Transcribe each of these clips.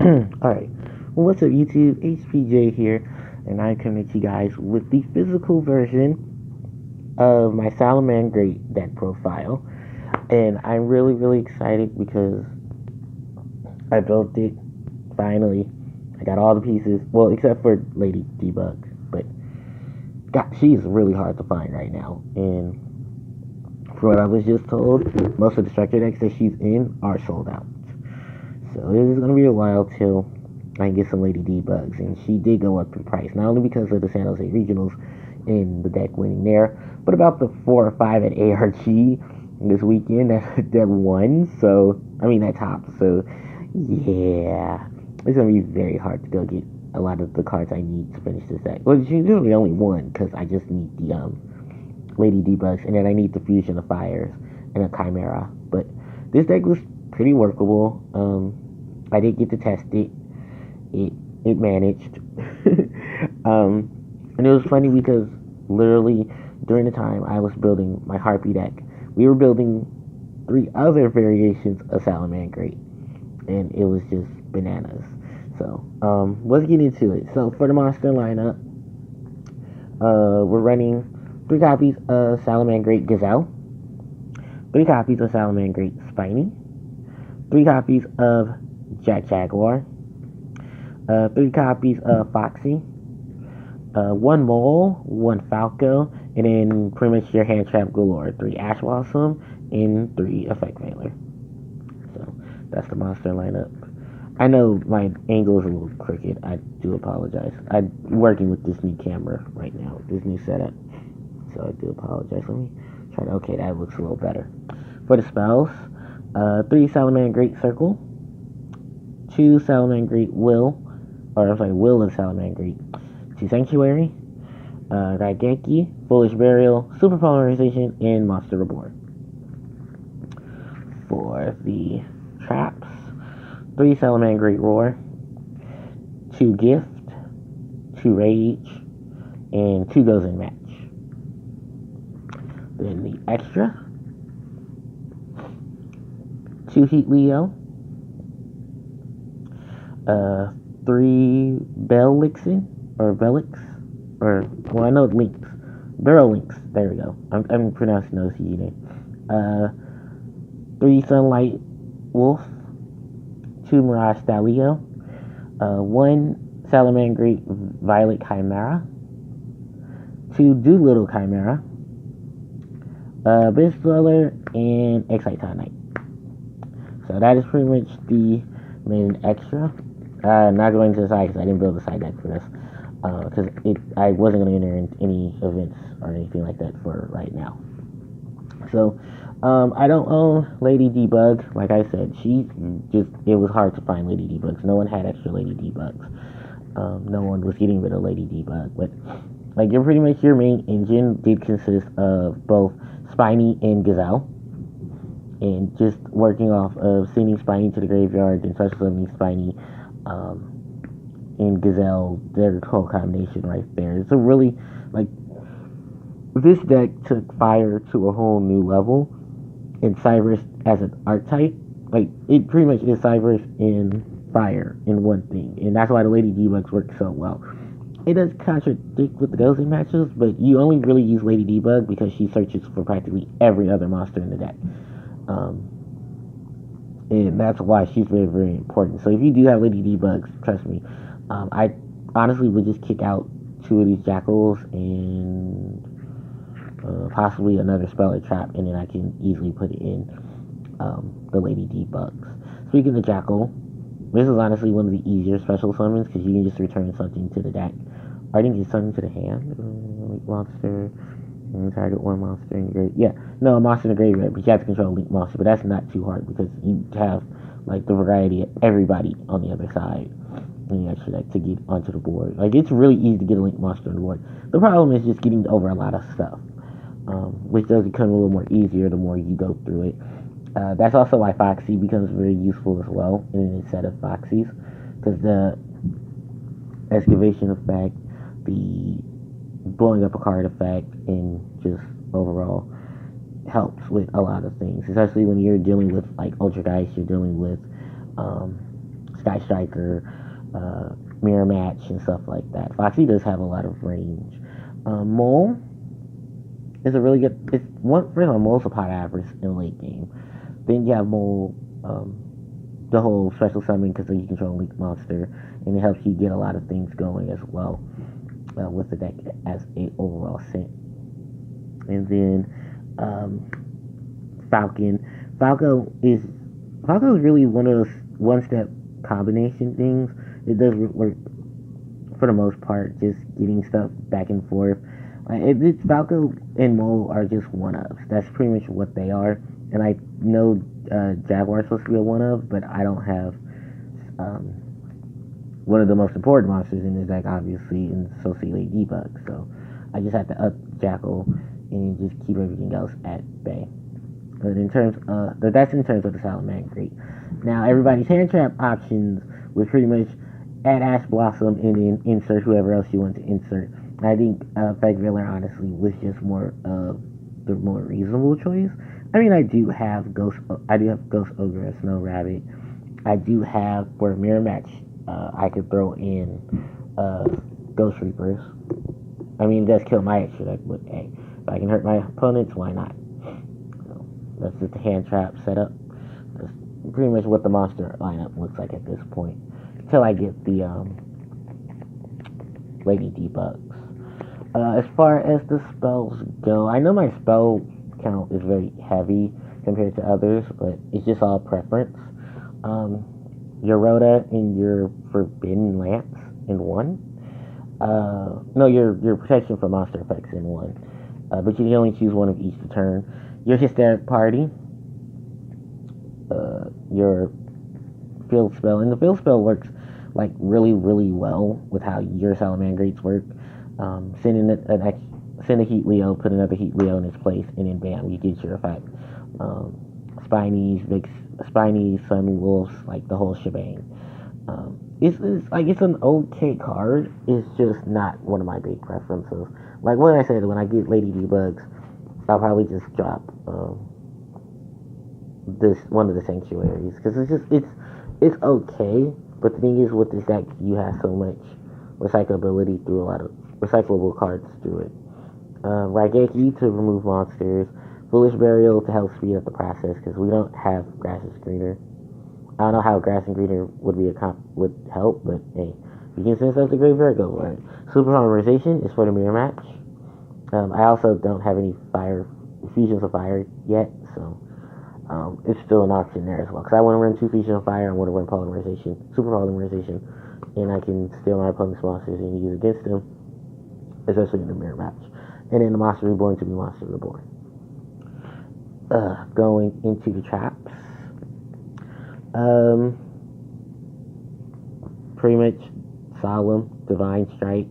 Alright, well, what's up, YouTube? HPJ here, and I'm coming to you guys with the physical version of my Salamangreat deck profile. And I'm really excited because I built it finally. I got all the pieces, well, except for Lady Debug, but God, she's really hard to find right now. And from what I was just told, most of the structure decks that she's in are sold out. So it is going to be a while till I can get some Lady Debugs. And she did go up in price, not only because of the San Jose Regionals and the deck winning there, but about the 4 or 5 at ARG this weekend that won. So, I mean, that top. So, yeah. It's going to be very hard to go get a lot of the cards I need to finish this deck. Well, she's really only one because I just need the Lady Debugs, and then I need the Fusion of Fires and a Chimera. But this deck was pretty workable. I did get to test it. It managed. And it was funny because literally during the time I was building my Harpie deck, we were building 3 other variations of Salamangreat, and it was just bananas. So let's get into it. So for the monster lineup, we're running 3 copies of Salamangreat Gazelle, 3 copies of Salamangreat Spiny, 3 copies of Jack Jaguar, 3 copies of Foxy, 1 Mole, 1 Falco, and then pretty much your hand trap galore. 3 Ash Blossom and 3 Effect Veiler. So that's the monster lineup. I know my angle is a little crooked. I do apologize. I'm working with this new camera right now, with this new setup. So I do apologize. Let me try to, okay, that looks a little better. For the spells, 3 Salamangreat Circle, 2 Salamangreat Will, or I'm sorry, Will and Salamangreat, 2 Sanctuary, Raigeki, Foolish Burial, Super Polarization, and Monster Reborn. For the traps, 3 Salamangreat Roar, 2 Gift, 2 Rage, and 2 Goes in Match. Then the extra, 2 Heat Leo, 3 Bellixin, or Bellix, or, well, I know it's Lynx. Barrel Lynx, there we go. I'm pronouncing those name. 3 Sunlight Wolf, 2 Mirage Stalio, 1 Salamangreat Violet Chimera, 2 Doolittle Chimera, Beast Dweller, and Exciton. So that is pretty much the main extra. Not going to the side because I didn't build a side deck for this. Because I wasn't going to enter in any events or anything like that for right now. So, I don't own Lady Debug. Like I said, it was hard to find Lady Debugs. No one had extra Lady Debugs. No one was getting rid of Lady Debug. But, like, pretty much your main engine did consist of both Spiny and Gazelle. And just working off of sending Spiny to the graveyard and special summoning Spiny, and Gazelle, their whole combination right there. It's a really, like, this deck took fire to a whole new level, and Cyrus as an archetype, like, it pretty much is Cyrus in fire in one thing, and that's why the Lady Debugs work so well. It does contradict with the Ghosting matches, but you only really use Lady Debug because she searches for practically every other monster in the deck. And that's why she's very important. So if you do have Lady Debugs, trust me, I honestly would just kick out 2 of these Jackals and possibly another spell or trap, and then I can easily put it in the Lady Debugs. Speaking of Jackal, this is honestly one of the easier special summons because you can just return something to the deck. Or I think it's something to the hand. Monster. Target 1 monster in your graveyard. Yeah, no, a monster in the graveyard, but you have to control a Link monster, but that's not too hard because you have, like, the variety of everybody on the other side and you actually like to get onto the board. Like, it's really easy to get a Link monster on the board. The problem is just getting over a lot of stuff, which does become a little more easier the more you go through it. That's also why Foxy becomes very useful as well in a set of Foxies, because the excavation effect, the blowing up a card effect, and just overall helps with a lot of things, especially when you're dealing with, like, Ultra Geist, you're dealing with Sky Striker, Mirror Match, and stuff like that. Foxy does have a lot of range. Mole is a really good. It's one. First of all, Mole's a pot average in late game. Then you have Mole, the whole special summon because you control a Link monster, and it helps you get a lot of things going as well with the deck as a overall set. And then Falcon. Falco is really one of those one-step combination things. It does work for the most part, just getting stuff back and forth. Falco and Mole are just one-ups. That's pretty much what they are. And I know Jaguar's supposed to be a one-of, but I don't have one of the most important monsters in the deck, obviously, and Socially Debug. So I just have to up Jackal and just keep everything else at bay. But that's in terms of the Salamangreat. Now, everybody's hand trap options was pretty much add Ash Blossom and then insert whoever else you want to insert. I think Fake Veiler honestly was just more of the more reasonable choice. I mean, I do have Ghost Ogre, Snow Rabbit. I do have for a mirror match. I could throw in Ghost Reapers. I mean, it does kill my extra deck, but hey, if I can hurt my opponents, why not? So that's just the hand trap setup. That's pretty much what the monster lineup looks like at this point. Until I get the Lady Debugs. As far as the spells go, I know my spell count is very heavy compared to others, but it's just all preference. Your Rhoda and your Forbidden Lance in one. No, your Protection from Monster Effects in one. But you can only choose one of each to turn. Your Hysteric Party. Your Field Spell. And the Field Spell works like really, really well with how your Salamangreats work. Send a Heat Leo, put another Heat Leo in its place, and then bam, you get your effect. Spinies, Sun Wolves, like the whole shebang. It's an okay card. It's just not one of my big preferences. Like what I said, when I get Lady Debugs, I'll probably just drop this one of the Sanctuaries because it's okay. But the thing is, with this deck, you have so much recyclability through a lot of recyclable cards through it. Raigeki to remove monsters. Foolish Burial to help speed up the process because we don't have Grass and Greener. I don't know how Grass and Greener would help, but hey, if you can send stuff to Graveyard, go for it. Super Polymerization is for the mirror match. I also don't have any Fusions of Fire yet, so it's still an option there as well. Because I want to run 2 Fusions of Fire, I want to run Super Polymerization, and I can steal my opponent's monsters and use against them, especially in the mirror match. And then the Monster Reborn to be Monster Reborn. Going into the traps. Pretty much Solemn Divine Strike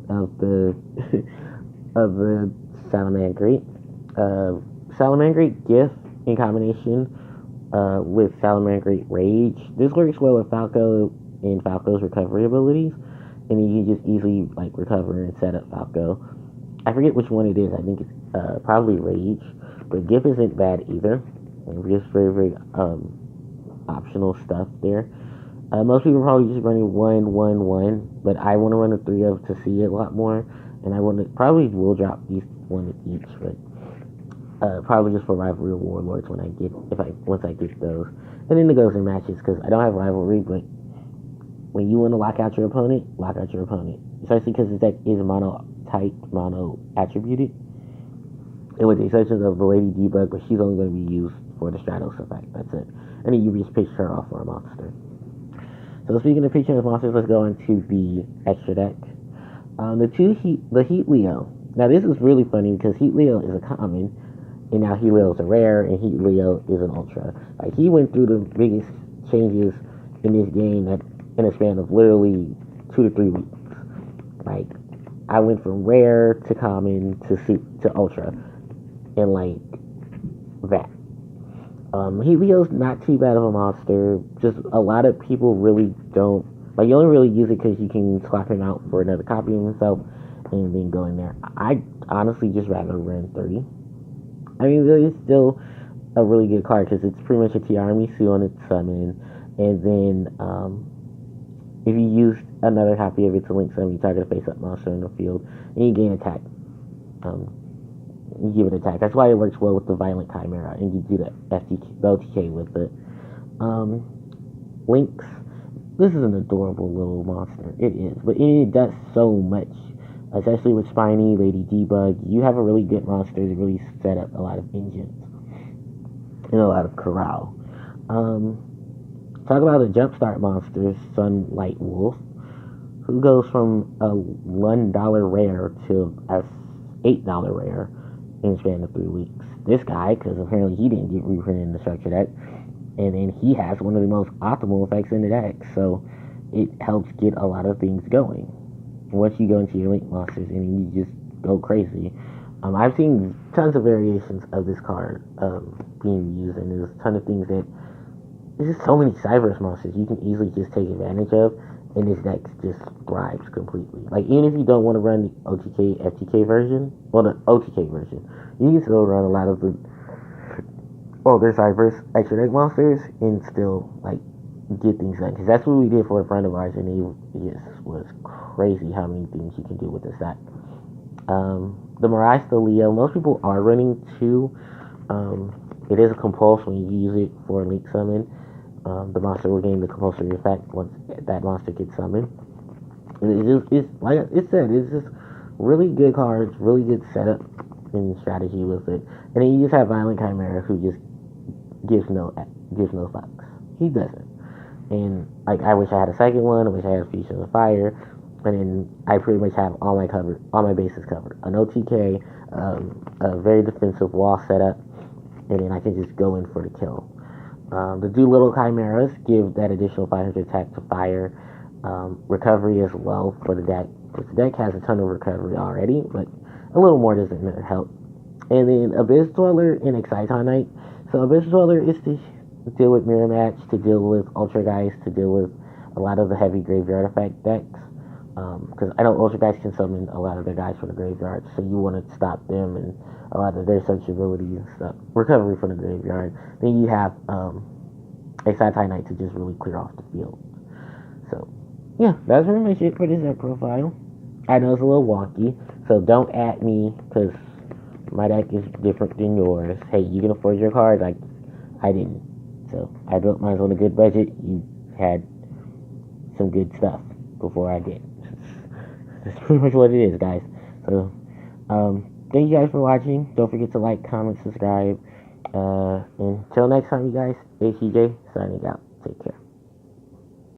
of the Salamangreat. Salamangreat Gift in combination with Salamangreat Rage. This works well with Falco and Falco's recovery abilities, and you can just easily like recover and set up Falco. I forget which one it is. I think it's probably Rage, but Gift isn't bad either. And just very, very optional stuff there. Most people are probably just running 1-1-1, but I want to run a 3 of to see it a lot more, and I probably will drop these one each, but probably just for Rivalry Warlords once I get those, and then the goes in matches because I don't have Rivalry, but when you want to lock out your opponent, especially because the deck is mono-typed, mono-attributed, and with the exception of the Lady Debug, but she's only going to be used for the Stratos effect. That's it. And then you just pitch her off for a monster. So speaking of pitching of monsters, let's go into the extra deck. The Heat Leo. Now this is really funny because Heat Leo is a common, and now Heat Leo is a rare, and Heat Leo is an ultra. Like he went through the biggest changes in this game that in a span of literally 2 to 3 weeks. Like I went from rare to common to ultra, and like that. Heat Leo's not too bad of a monster. Just a lot of people really don't like. You only really use it because you can swap him out for another copy of himself, and then go in there. I honestly just rather run 30. I mean, it's still a really good card because it's pretty much a T-Army Sue on its summon, And then if you use another copy of it to link some, you target a face-up monster in the field, and you gain attack. You give it attack. That's why it works well with the Violent Chimera, and you do the LTK with it. Lynx. This is an adorable little monster. It is, but it does so much. Especially with Spiny, Lady Debug, you have a really good monster to really set up a lot of engines and a lot of corral. Talk about a jumpstart monster, Sunlight Wolf, who goes from a $1 rare to a $8 rare in the span of 3 weeks. This guy, because apparently he didn't get reprinted in the structure deck, and then he has one of the most optimal effects in the deck, so it helps get a lot of things going. Once you go into your link monsters, and you just go crazy. I've seen tons of variations of this card being used, and there's a ton of things that there's just so many Cyberse monsters you can easily just take advantage of, and this deck just thrives completely. Like, even if you don't want to run the OTK, FTK version, well, the OTK version, you can still run a lot of the older Cyberse extra deck monsters and still, like, get things done. Because that's what we did for a friend of ours, and it just was crazy how many things you can do with this deck. The Mirage, the Leo, most people are running 2. It is a compulsion when you use it for a link summon. The monster will gain the compulsory effect once that monster gets summoned. And it's like it said, it's just really good cards, really good setup and strategy with it. And then you just have Violent Chimera, who just gives no fucks. He doesn't. And like, I wish I had a second one. I wish I had a Fusion of Fire. And then I pretty much have all my bases covered. An OTK, a very defensive wall setup, and then I can just go in for the kill. The Doolittle Chimeras give that additional 500 attack to fire. Recovery as well for the deck, because the deck has a ton of recovery already, but a little more doesn't help. And then Abyss Dweller and Excitonite. So Abyss Dweller is to deal with Mirror Match, to deal with Ultra Guys, to deal with a lot of the heavy graveyard effect decks. Because I know Ultra Guys can summon a lot of their guys from the graveyard, so you want to stop them and a lot of their searchability and stuff. Recovery from the graveyard. Then you have Excitonite to just really clear off the field. So, yeah, that's pretty much it for this deck profile. I know it's a little wonky, so don't at me, because my deck is different than yours. Hey, you can afford your cards, I didn't. So, I built mine on a good budget. You had some good stuff before I did. That's pretty much what it is, guys. So, thank you guys for watching. Don't forget to like, comment, subscribe. Until next time, you guys. ACJ signing out. Take care.